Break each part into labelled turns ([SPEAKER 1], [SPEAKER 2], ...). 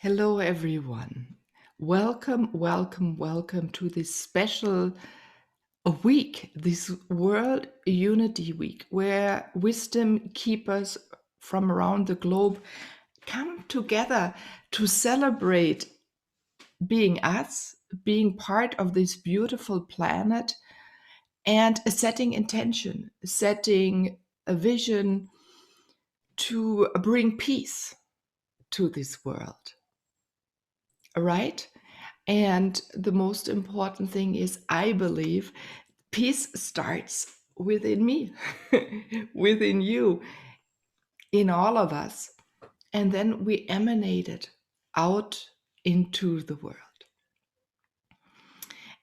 [SPEAKER 1] Hello, everyone. Welcome to this special week, this World Unity Week, where wisdom keepers from around the globe come together to celebrate being us, being part of this beautiful planet, and setting intention, setting a vision to bring peace to this world. Right? And the most important thing is, I believe, peace starts within me, within you, in all of us. And then we emanate it out into the world.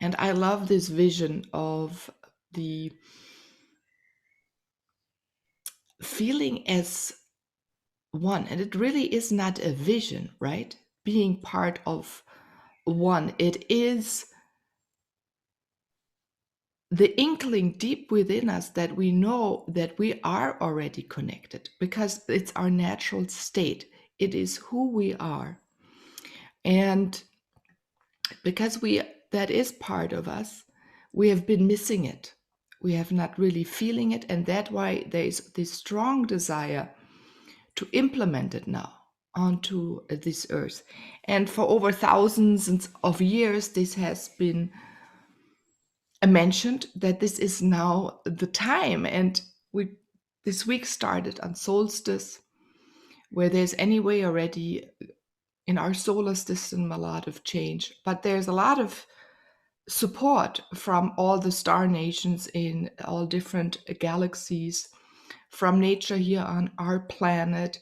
[SPEAKER 1] And I love this vision of the feeling as one. And it really is not a vision, right? Being part of one. It is the inkling deep within us that we know that we are already connected because it's our natural state. It is who we are. And because that is part of us, we have been missing it. We have not really feeling it. And that's why there is this strong desire to implement it now onto this earth. And for over thousands of years, this has been mentioned that this is now the time. And this week started on solstice, where there's anyway already in our solar system a lot of change, but there's a lot of support from all the star nations in all different galaxies, from nature here on our planet,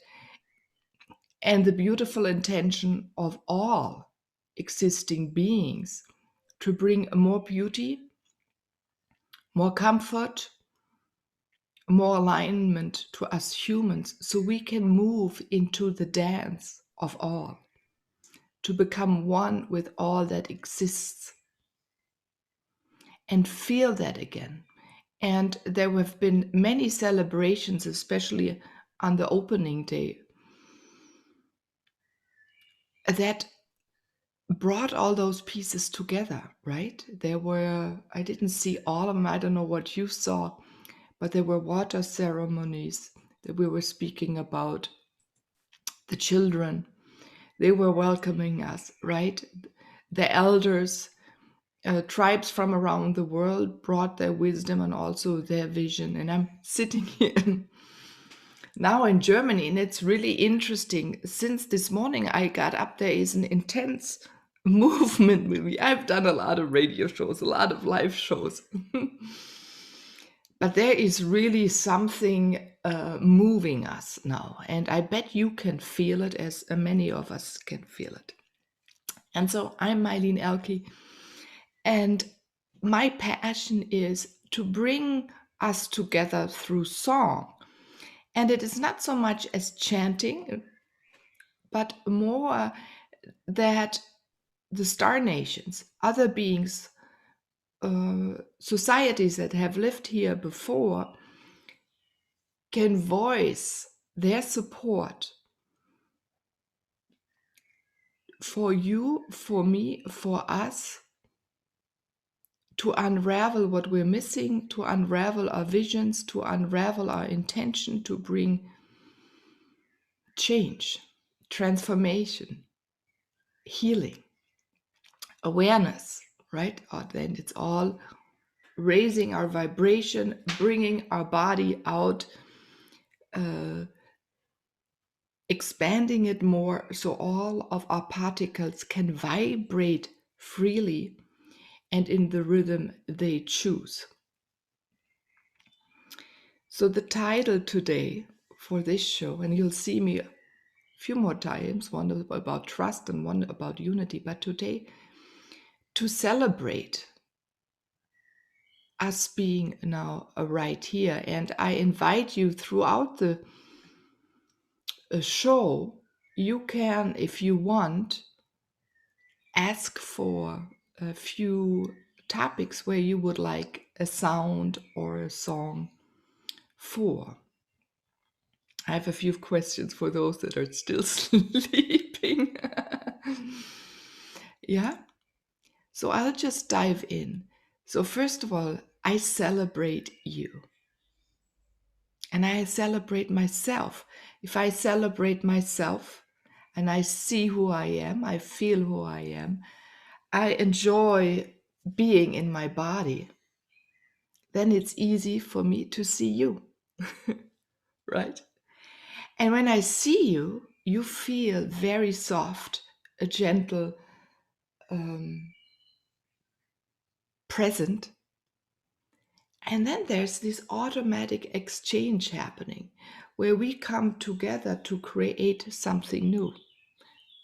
[SPEAKER 1] and the beautiful intention of all existing beings to bring more beauty, more comfort, more alignment to us humans, so we can move into the dance of all, to become one with all that exists and feel that again. And there have been many celebrations, especially on the opening day, that brought all those pieces together, right? I didn't see all of them, I don't know what you saw, but there were water ceremonies that we were speaking about. The children, they were welcoming us, right? The elders, tribes from around the world brought their wisdom and also their vision. And I'm sitting here now in Germany, and it's really interesting. Since this morning I got up, there is an intense movement with me. I've done a lot of radio shows, a lot of live shows. But there is really something moving us now. And I bet you can feel it, as many of us can feel it. And so I'm Meilin Ehlke. And my passion is to bring us together through song. And it is not so much as chanting, but more that the star nations, other beings, societies that have lived here before, can voice their support for you, for me, for us, to unravel what we're missing, to unravel our visions, to unravel our intention, to bring change, transformation, healing, awareness, right? Then it's all raising our vibration, bringing our body out, expanding it more so all of our particles can vibrate freely and in the rhythm they choose. So the title today for this show, and you'll see me a few more times, one about trust and one about unity, but today, to celebrate us being now right here. And I invite you throughout the show, you can, if you want, ask for a few topics where you would like a sound or a song for. I have a few questions for those that are still sleeping. Yeah. So I'll just dive in. So, first of all, I celebrate you and I celebrate myself. If I celebrate myself and I see who I am, I feel who I am, I enjoy being in my body, then it's easy for me to see you, right? And when I see you, you feel very soft, a gentle, present. And then there's this automatic exchange happening where we come together to create something new.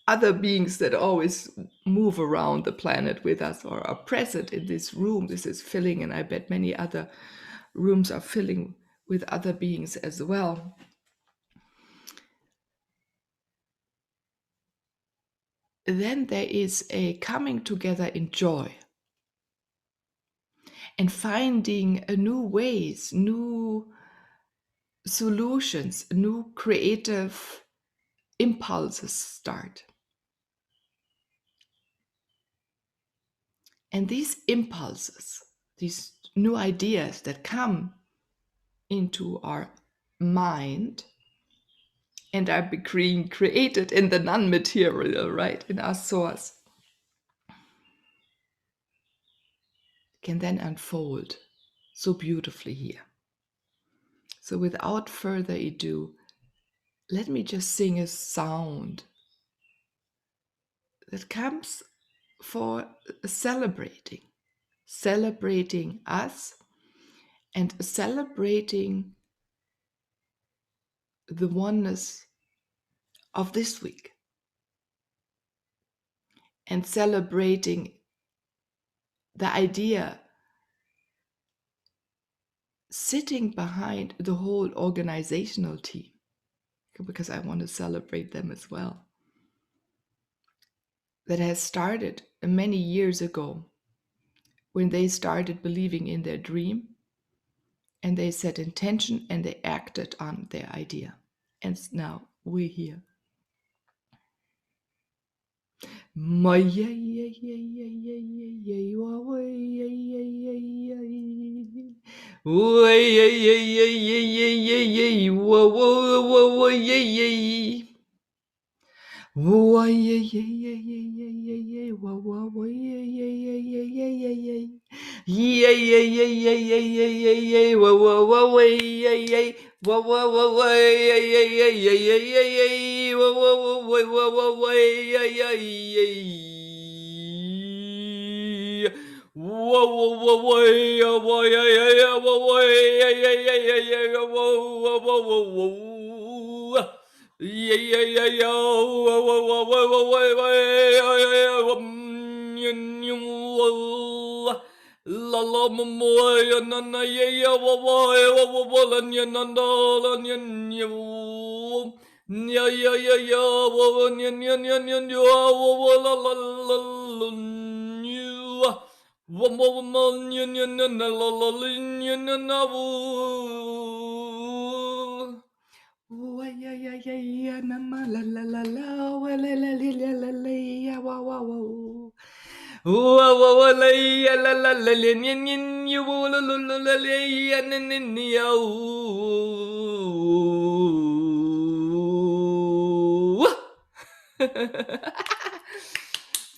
[SPEAKER 1] Other beings that always move around the planet with us or are present in this room, this is filling, and I bet many other rooms are filling with other beings as well. Then there is a coming together in joy and finding new ways, new solutions, new creative impulses start. And these impulses, these new ideas that come into our mind and are being created in the non-material, right, in our source, can then unfold so beautifully here. So without further ado, let me just sing a sound that comes for celebrating us and celebrating the oneness of this week and celebrating the idea sitting behind the whole organizational team, because I want to celebrate them as well, that has started many years ago when they started believing in their dream and they set intention and they acted on their idea. And now we're here.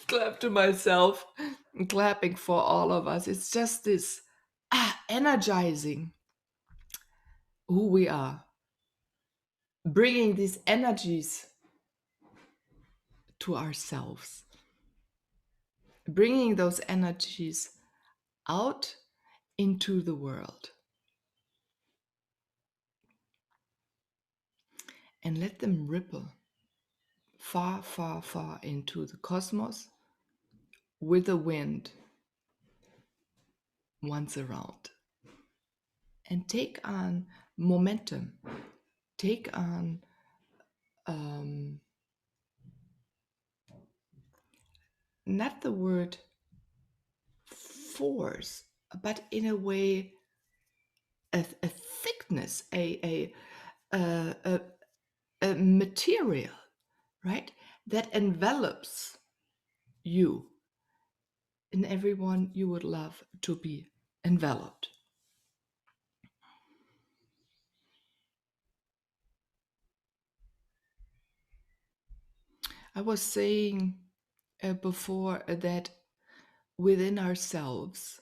[SPEAKER 1] Clap to myself, clapping for all of us. It's just this energizing who we are, bringing these energies to ourselves, bringing those energies out into the world, and let them ripple far, far, far into the cosmos with the wind once around, and take on momentum, take on not the word force, but in a way a thickness, a material, right, that envelops you and everyone you would love to be enveloped. I was saying before that within ourselves,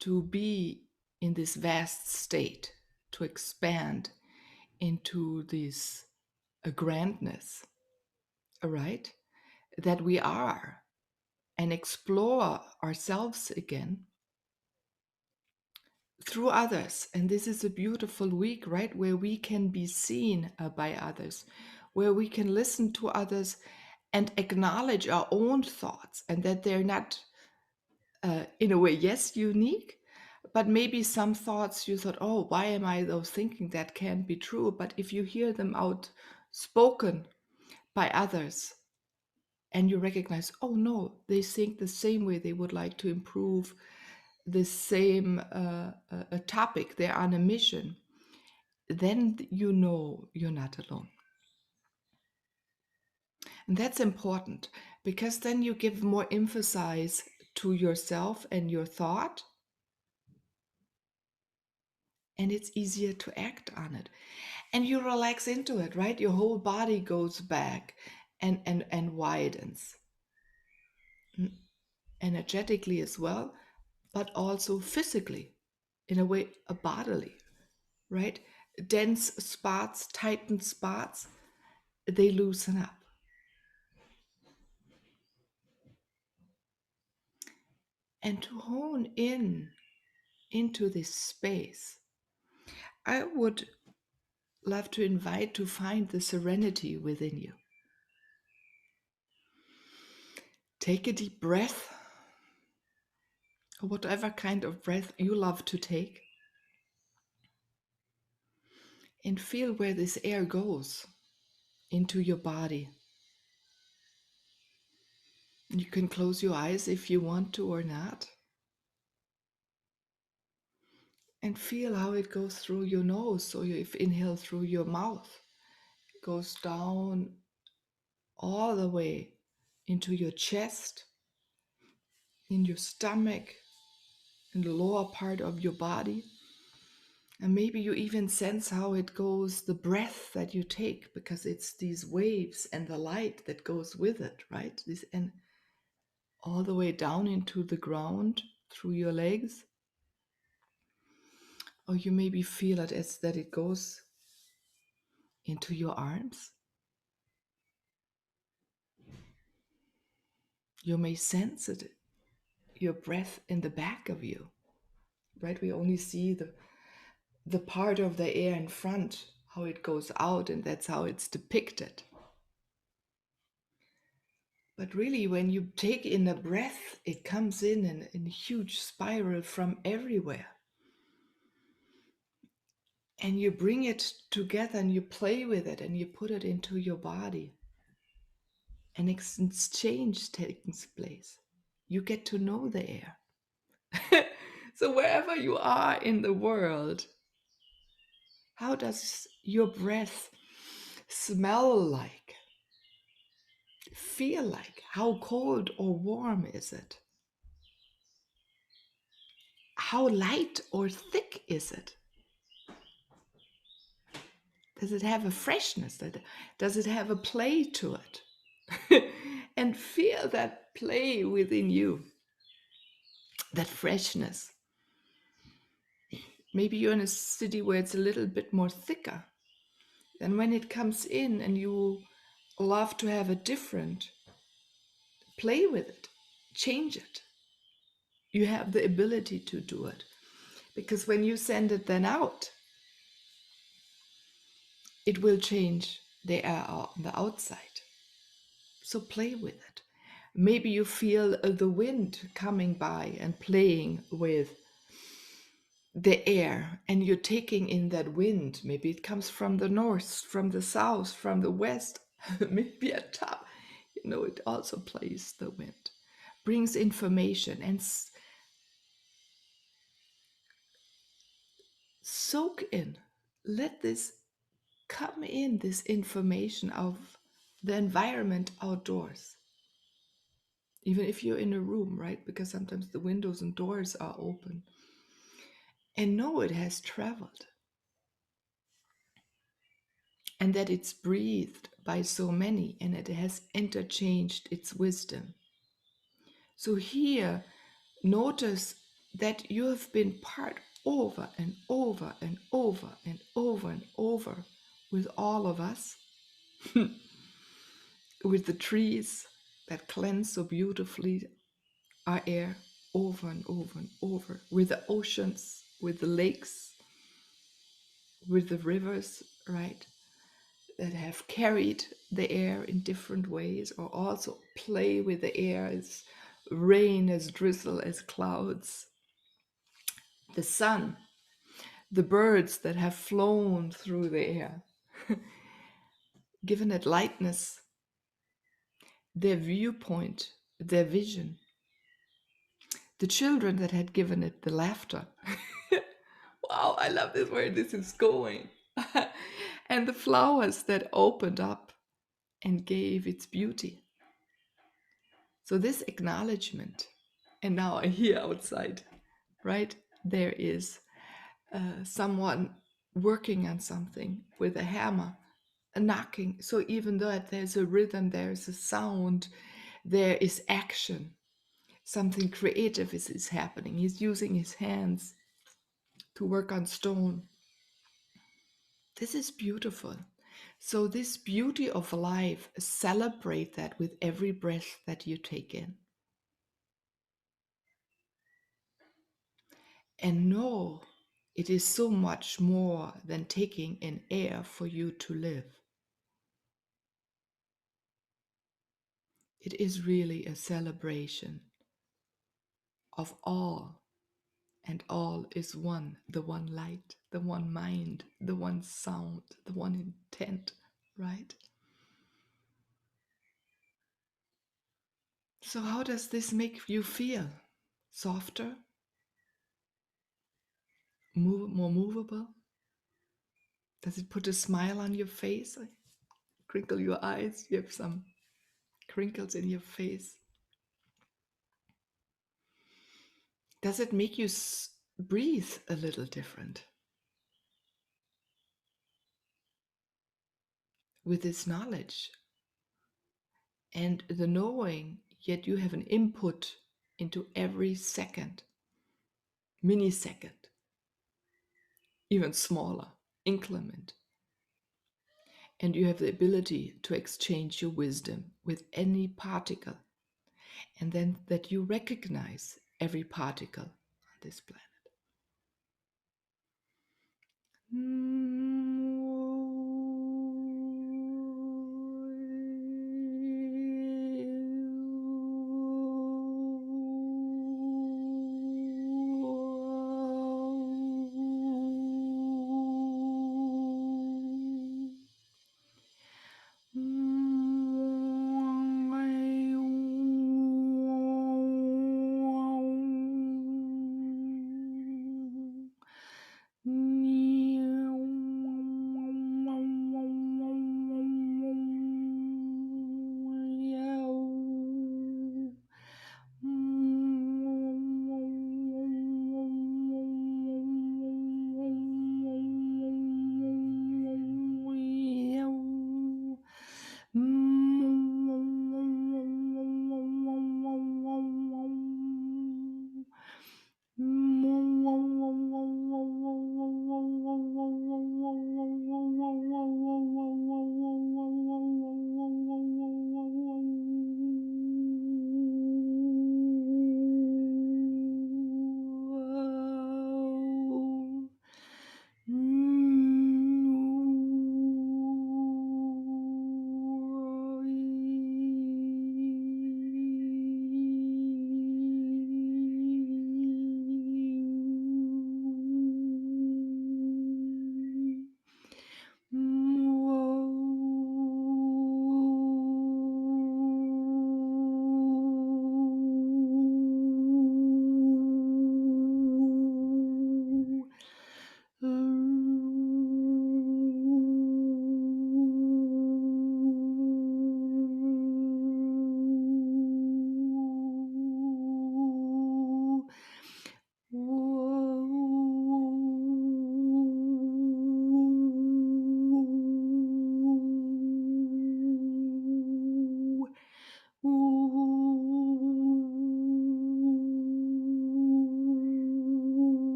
[SPEAKER 1] to be in this vast state, to expand into this grandness, right? That we are, and explore ourselves again through others. And this is a beautiful week, right? Where we can be seen by others, where we can listen to others and acknowledge our own thoughts, and that they're not, in a way, yes, unique, but maybe some thoughts you thought, oh, why am I though thinking that can't be true? But if you hear them out spoken by others and you recognize, oh no, they think the same way, they would like to improve the same a topic, they're on a mission, then you know you're not alone. And that's important, because then you give more emphasis to yourself and your thought, and it's easier to act on it. And you relax into it, right? Your whole body goes back and widens, energetically as well, but also physically, in a way, bodily, right? Dense spots, tightened spots, they loosen up. And to hone in into this space, I would love to invite to find the serenity within you. Take a deep breath, or whatever kind of breath you love to take, and feel where this air goes into your body. You can close your eyes if you want to or not. And feel how it goes through your nose. So if you inhale through your mouth, it goes down all the way into your chest, in your stomach, in the lower part of your body. And maybe you even sense how it goes, the breath that you take, because it's these waves and the light that goes with it, right? And all the way down into the ground through your legs. Or you maybe feel it as that it goes into your arms. You may sense it, your breath in the back of you, right? We only see the part of the air in front, how it goes out, and that's how it's depicted. But really, when you take in a breath, it comes in a huge spiral from everywhere. And you bring it together and you play with it and you put it into your body. An exchange takes place. You get to know the air. So wherever you are in the world, how does your breath smell like? Feel like? How cold or warm is it? How light or thick is it? Does it have a freshness? Does it have a play to it? And feel that play within you, that freshness. Maybe you're in a city where it's a little bit more thicker. And when it comes in and you love to have a different, play with it, change it. You have the ability to do it. Because when you send it then out, it will change the air on the outside. So play with it. Maybe you feel the wind coming by and playing with the air, and you're taking in that wind. Maybe it comes from the north, from the south, from the west, maybe at top. It also plays the wind, brings information, and soak in. Let this come in, this information of the environment outdoors. even if you're in a room, right? Because sometimes the windows and doors are open. And know it has traveled and that it's breathed by so many and it has interchanged its wisdom. So here, notice that you have been part over and over and over and over and over with all of us, with the trees that cleanse so beautifully our air over and over and over, with the oceans, with the lakes, with the rivers, right, that have carried the air in different ways or also play with the air as rain, as drizzle, as clouds. The sun, the birds that have flown through the air, given it lightness, their viewpoint, their vision. The children that had given it the laughter. Wow, I love this where this is going. And the flowers that opened up and gave its beauty. So this acknowledgement, and now I hear outside, right? There is someone working on something with a hammer, knocking. So even though there's a rhythm, there's a sound, there is action. Something creative is happening. He's using his hands to work on stone. This is beautiful. So this beauty of life, celebrate that with every breath that you take in. And know it is so much more than taking in air for you to live. It is really a celebration of all, and all is one, the one light, the one mind, the one sound, the one intent, right? So how does this make you feel? Softer? More movable? Does it put a smile on your face? Crinkle your eyes? You have some crinkles in your face. Does it make you breathe a little different? With this knowledge and the knowing, yet you have an input into every second, millisecond, even smaller, increment. And you have the ability to exchange your wisdom with any particle. And then that you recognize every particle on this planet.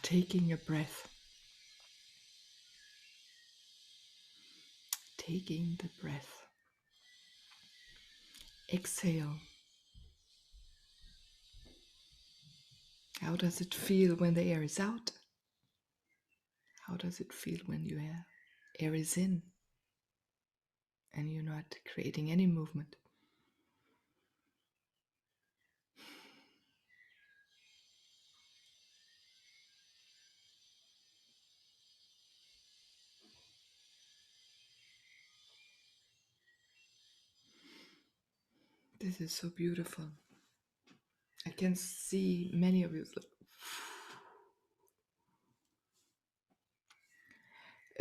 [SPEAKER 1] Taking a breath. Taking the breath. Exhale. How does it feel when the air is out? How does it feel when your air is in and you're not creating any movement? This is so beautiful. I can see many of you.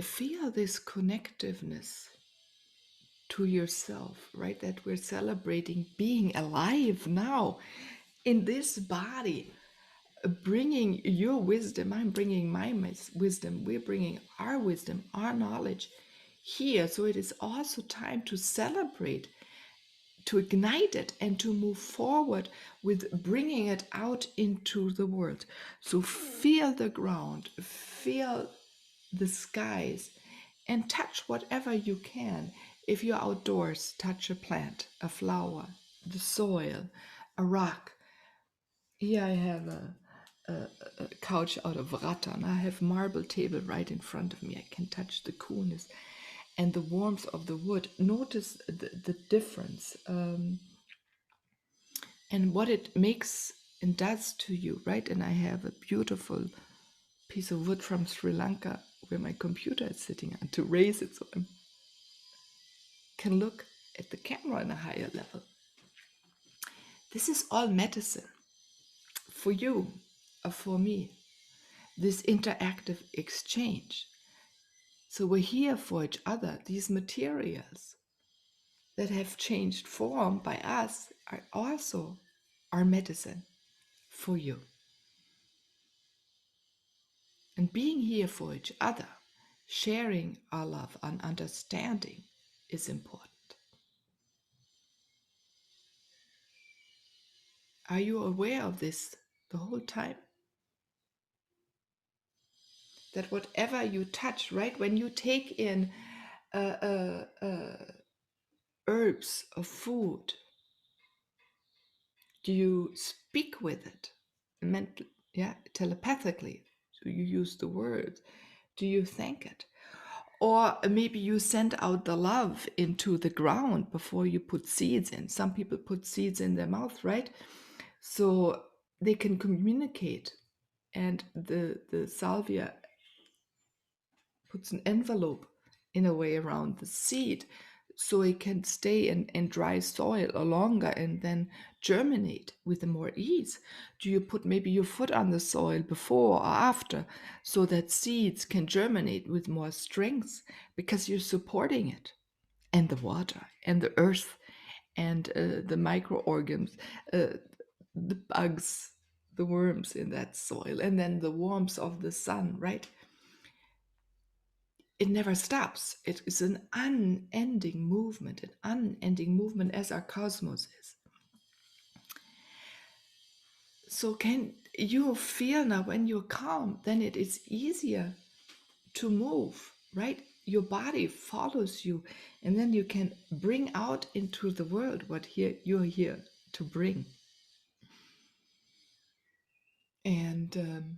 [SPEAKER 1] Feel this connectiveness to yourself, right? That we're celebrating being alive now in this body, bringing your wisdom. I'm bringing my wisdom. We're bringing our wisdom, our knowledge here. So it is also time to celebrate, to ignite it, and to move forward with bringing it out into the world. So feel the ground, feel the skies, and touch whatever you can. If you're outdoors, touch a plant, a flower, the soil, a rock. Here I have a couch out of rattan. I have marble table right in front of me. I can touch the coolness and the warmth of the wood. Notice the difference and what it makes and does to you, right? And I have a beautiful piece of wood from Sri Lanka where my computer is sitting on to raise it so I can look at the camera on a higher level. This is all medicine for you or for me, this interactive exchange. So we're here for each other. These materials that have changed form by us are also our medicine for you. And being here for each other, sharing our love and understanding is important. Are you aware of this the whole time? That whatever you touch, right, when you take in herbs or food, do you speak with it mentally, yeah, telepathically? Do you use the words? Do you thank it? Or maybe you send out the love into the ground before you put seeds in. Some people put seeds in their mouth, right? So they can communicate. And the salvia puts an envelope in a way around the seed so it can stay in dry soil or longer and then germinate with more ease. Do you put maybe your foot on the soil before or after so that seeds can germinate with more strength because you're supporting it? And the water and the earth and the microorganisms, the bugs, the worms in that soil, and then the warmth of the sun, right? It never stops. It is an unending movement, as our cosmos is. So can you feel now when you're calm, then it is easier to move, right? Your body follows you, and then you can bring out into the world what you're here to bring. And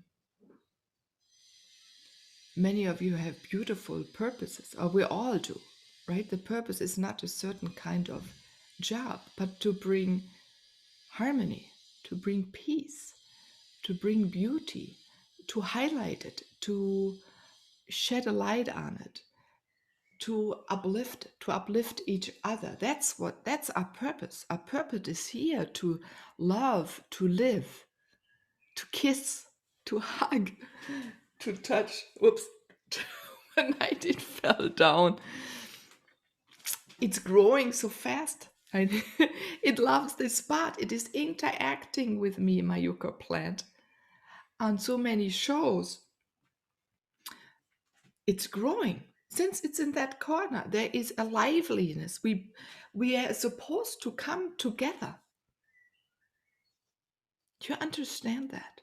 [SPEAKER 1] many of you have beautiful purposes, or we all do, right? The purpose is not a certain kind of job, but to bring harmony, to bring peace, to bring beauty, to highlight it, to shed a light on it, to uplift each other. That's our purpose. Our purpose is here to love, to live, to kiss, to hug, to touch. Whoops. One night it fell down. It's growing so fast. It loves this spot. It is interacting with me, my yucca plant, on so many shows. It's growing. Since it's in that corner, there is a liveliness. We are supposed to come together. Do you understand that?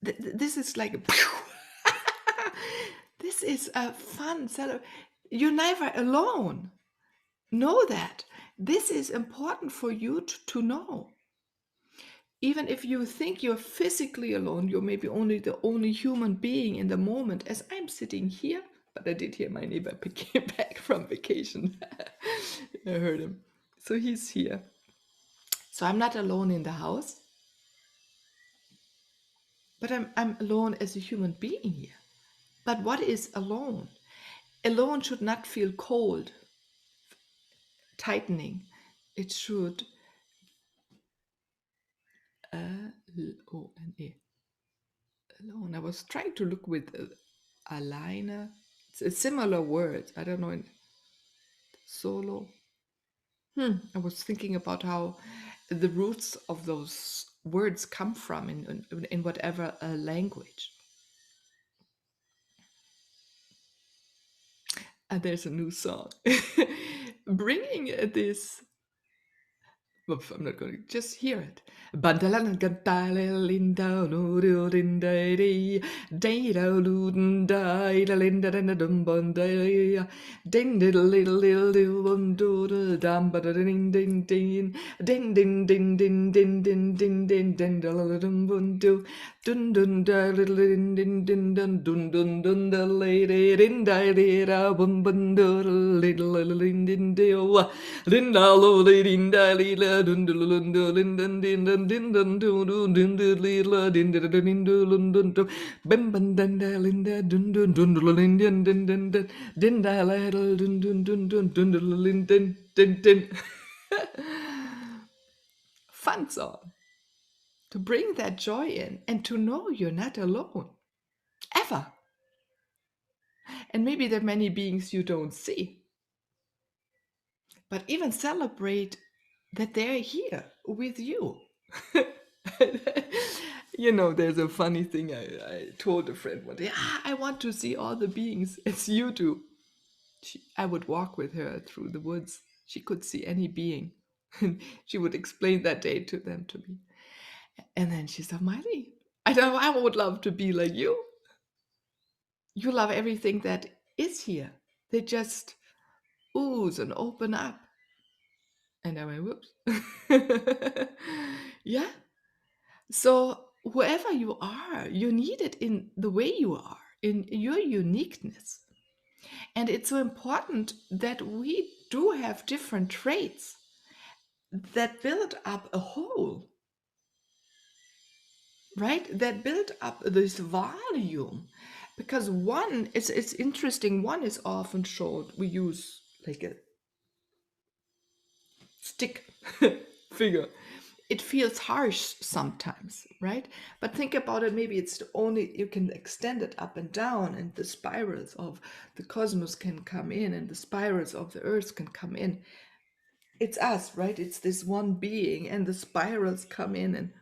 [SPEAKER 1] This is like a this is a fun you're never alone. Know that. This is important for you to know. Even if you think you're physically alone, you're maybe only the only human being in the moment, as I'm sitting here. But I did hear my neighbor came back from vacation. I heard him. So he's here. So I'm not alone in the house, but I'm alone as a human being here. But what is alone? Alone should not feel cold, tightening. It should Alone. Alone. I was trying to look with a liner. It's a similar word. I don't know in solo. I was thinking about how the roots of those words come from in whatever language. And there's a new song bringing this. Oof, I'm not going to just hear it. Bandalan gantale linda no linda data luden da linda and dumbanda ding diddle little little doodle dum but ding ding ding ding ding ding ding ding ding ding ding ding dum bundu dun dun da little ding ding ding dun dun dun dun da lady din da da bum bundu little little ding ding do Linda lo linda lila dundulunda lindan dindan dindan dundu dindulila dindadindulundun bimbandanda linda dundun dundulindan dindan dindalada dundun dundun dundulindan din din. Fun song to bring that joy in and to know you're not alone ever. And maybe there are many beings you don't see, but even celebrate that they're here with you. There's a funny thing I told a friend one day. I want to see all the beings as you do. I would walk with her through the woods. She could see any being. And she would explain that day to them to me. And then she said, Miley, I would love to be like you. You love everything that is here. They just ooze and open up. And I went, whoops. Yeah. So whoever you are, you need it in the way you are, in your uniqueness. And it's so important that we do have different traits that build up a whole, right? That build up this volume. Because one, it's interesting, one is often showed, we use like a stick figure. It feels harsh sometimes, right? But think about it, maybe it's only you can extend it up and down, and the spirals of the cosmos can come in, and the spirals of the earth can come in. It's us, right? It's this one being, and the spirals come in, and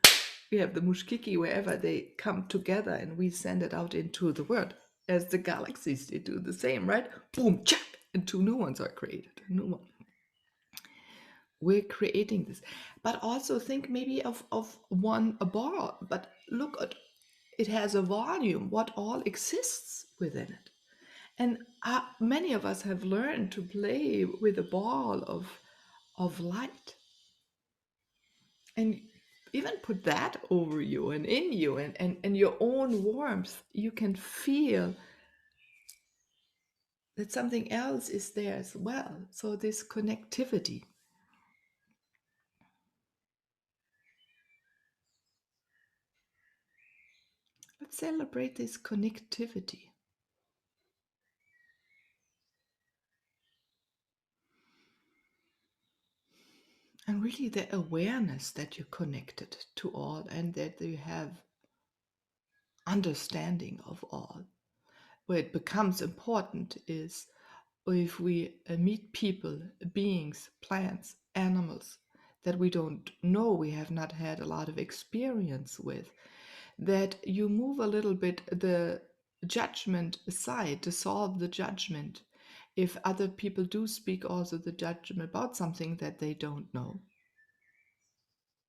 [SPEAKER 1] we have the mushkiki wherever they come together, and we send it out into the world. As the galaxies, they do the same, right? Boom, chak, and two new ones are created. A new one. We're creating this, but also think maybe of one a ball, but look at it, has a volume, what all exists within it. And many of us have learned to play with a ball of light, and even put that over you and in you, and your own warmth. You can feel that something else is there as well. So this connectivity. Let's celebrate this connectivity. And really the awareness that you're connected to all and that you have understanding of all. Where it becomes important is if we meet people, beings, plants, animals that we don't know, we have not had a lot of experience with, that you move a little bit the judgment aside, to solve the judgment. If other people do speak also the judgment about something that they don't know,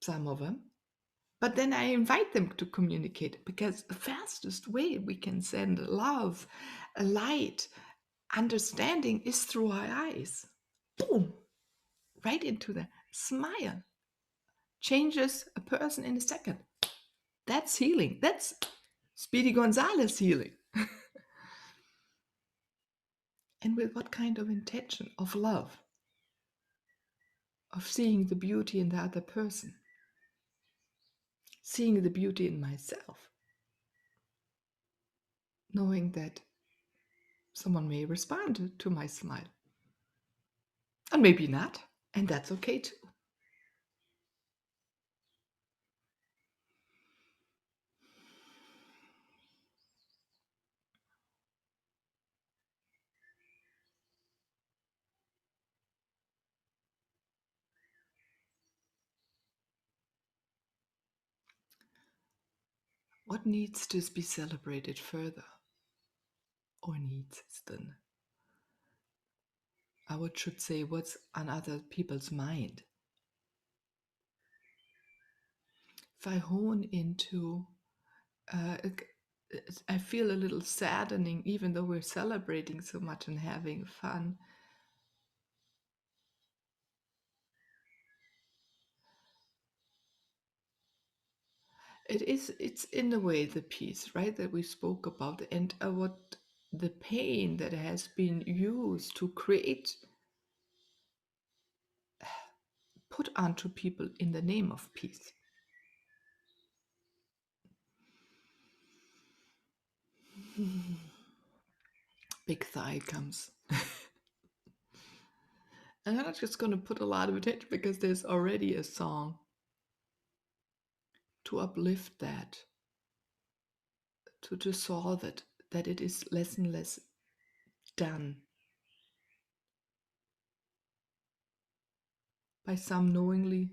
[SPEAKER 1] some of them. But then I invite them to communicate, because the fastest way we can send love, light, understanding is through our eyes. Boom, right into the smile. Changes a person in a second. That's healing. That's Speedy Gonzalez healing. And with what kind of intention? Of love, of seeing the beauty in the other person, seeing the beauty in myself, knowing that someone may respond to my smile, and maybe not, and that's okay too. What needs to be celebrated further? Or needs then? I should say, what's on other people's mind? If I hone into, I feel a little saddening, even though we're celebrating so much and having fun. It's in a way the peace, right, that we spoke about, and what the pain that has been used to create, put onto people in the name of peace. Big thigh comes. And I'm not just going to put a lot of attention, because there's already a song to uplift that, to dissolve it, that it is less and less done. By some knowingly,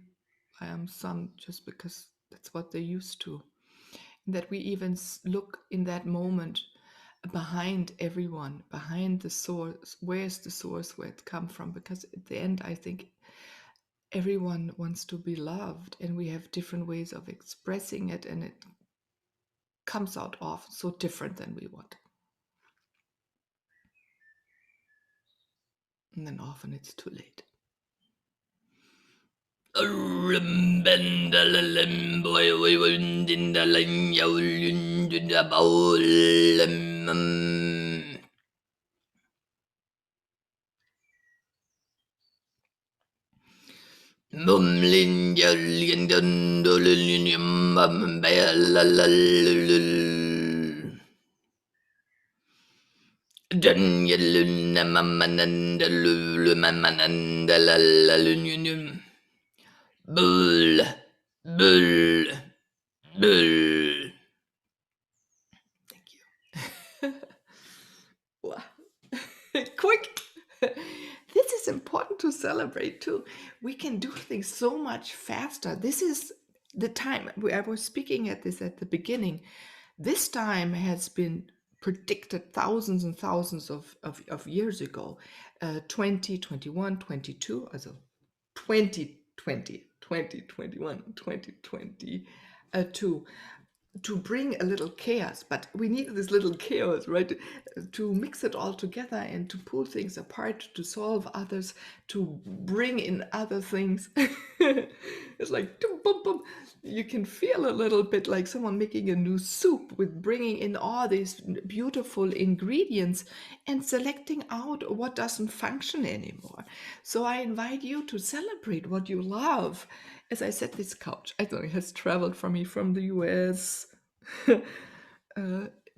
[SPEAKER 1] by some just because that's what they're used to. And that we even look in that moment behind everyone, behind the source. Where's the source, where it come from? Because at the end, I think everyone wants to be loved, and we have different ways of expressing it, and it comes out often so different than we want. And then often it's too late.
[SPEAKER 2] Bull, bull, bull.
[SPEAKER 1] Thank you. Wow. Quick. This is important to celebrate too. We can do things so much faster. This is the time I was speaking at this at the beginning. This time has been predicted thousands and thousands of years ago. 20, 21, 22, also 2020, 2021, 2022, to bring a little chaos. But we need this little chaos, right, to mix it all together and to pull things apart, to solve others, to bring in other things. It's like boom, boom, boom. You can feel a little bit like someone making a new soup, with bringing in all these beautiful ingredients and selecting out what doesn't function anymore. So I invite you to celebrate what you love. As I said, this couch, I don't know, it has traveled from me from the US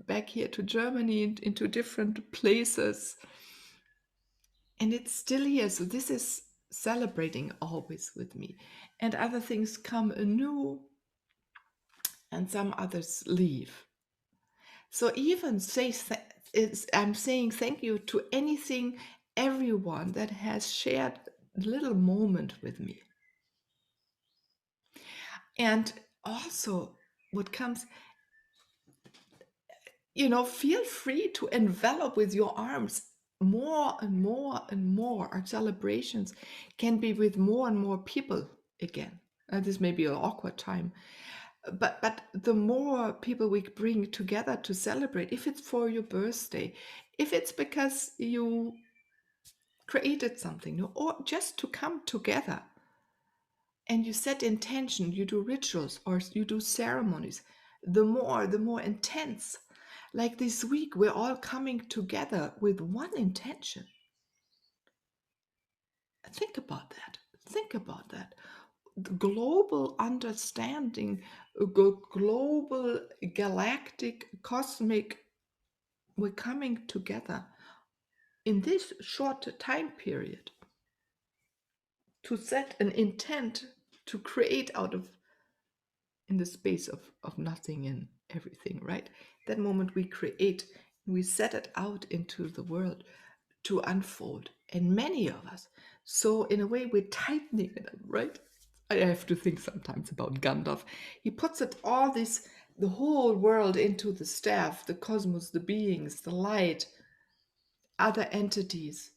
[SPEAKER 1] back here to Germany, into different places. And it's still here. So this is celebrating always with me. And other things come anew, and some others leave. So even I'm saying thank you to anything, everyone that has shared a little moment with me. And also what comes, feel free to envelop with your arms more and more and more. Our celebrations can be with more and more people again. This may be an awkward time, but the more people we bring together to celebrate, if it's for your birthday, if it's because you created something new, or just to come together and you set intention, you do rituals or you do ceremonies, the more intense. Like this week, we're all coming together with one intention. Think about that. Think about that. The global understanding, global, galactic, cosmic, we're coming together in this short time period to set an intent to create out of in the space of nothing and everything, right? That moment we create, we set it out into the world to unfold. And many of us, so in a way, we're tightening it up, right? I have to think sometimes about Gandalf. He puts it all this, the whole world into the staff, the cosmos, the beings, the light, other entities,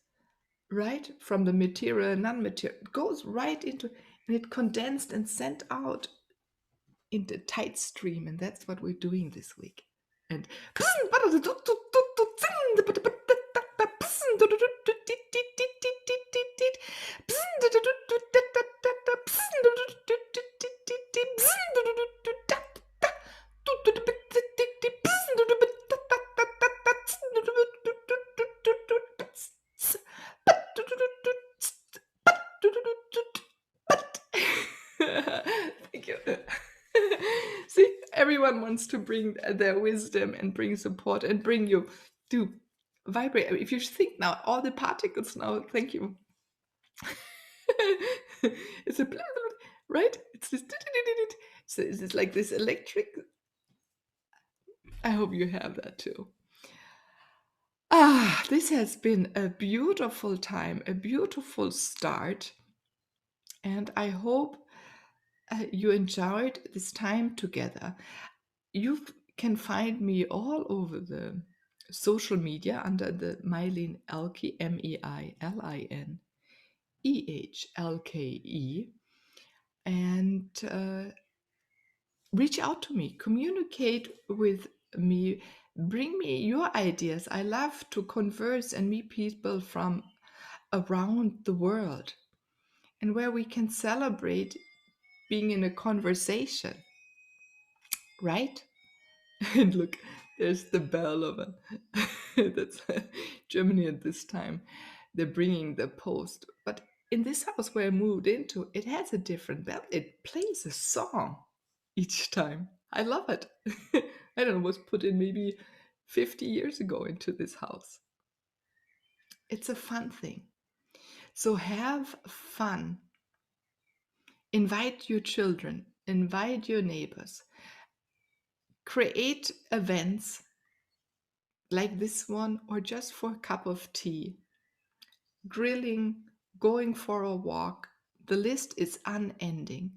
[SPEAKER 1] right? From the material and non-material. It goes right into, and it condensed and sent out in the tight stream, and that's what we're doing this week. And thank you. See, everyone wants to bring their wisdom and bring support and bring you to vibrate. If you think now, all the particles now, thank you. It's a right? It's this, so it's like this electric. I hope you have that too. This has been a beautiful time, a beautiful start, and I hope you enjoyed this time together. You can find me all over the social media under the Meilin Ehlke, Meilinehlke, and reach out to me, communicate with me, bring me your ideas. I love to converse and meet people from around the world, and where we can celebrate being in a conversation, right? And look, there's the bell of it. That's Germany at this time. They're bringing the post. But in this house where I moved into, it has a different bell. It plays a song each time. I love it. I don't know, it was put in maybe 50 years ago into this house. It's a fun thing. So have fun. Invite your children, invite your neighbors, create events like this one, or just for a cup of tea, grilling, going for a walk. The list is unending.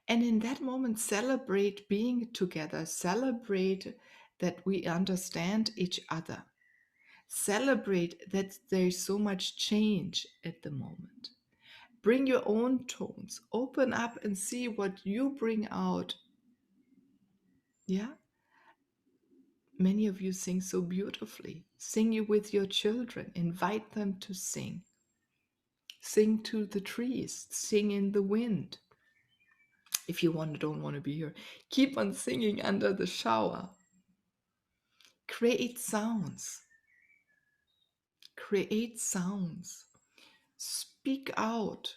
[SPEAKER 1] And in that moment, celebrate being together, celebrate that we understand each other, celebrate that there's so much change at the moment. Bring your own tones, open up and see what you bring out. Yeah? Many of you sing so beautifully. Sing you with your children, invite them to sing. Sing to the trees, sing in the wind. If you don't want to be here, keep on singing under the shower. Create sounds. Create sounds. Speak out.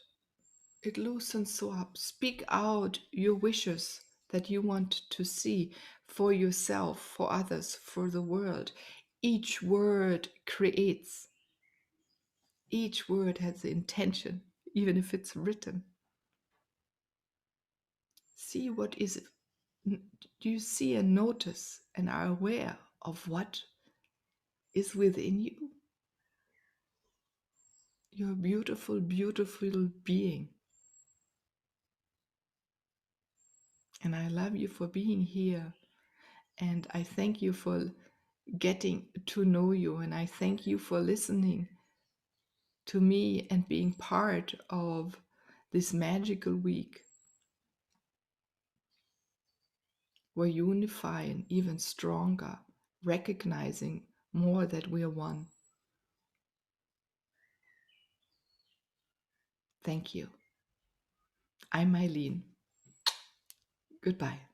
[SPEAKER 1] It loosens so up. Speak out your wishes that you want to see for yourself, for others, for the world. Each word creates. Each word has the intention, even if it's written. See what is it. Do you see and notice and are aware of what is within you? You're a beautiful, beautiful being. And I love you for being here. And I thank you for getting to know you. And I thank you for listening to me and being part of this magical week. we're unifying even stronger, recognizing more that we're one. Thank you. I'm Meilin. Goodbye.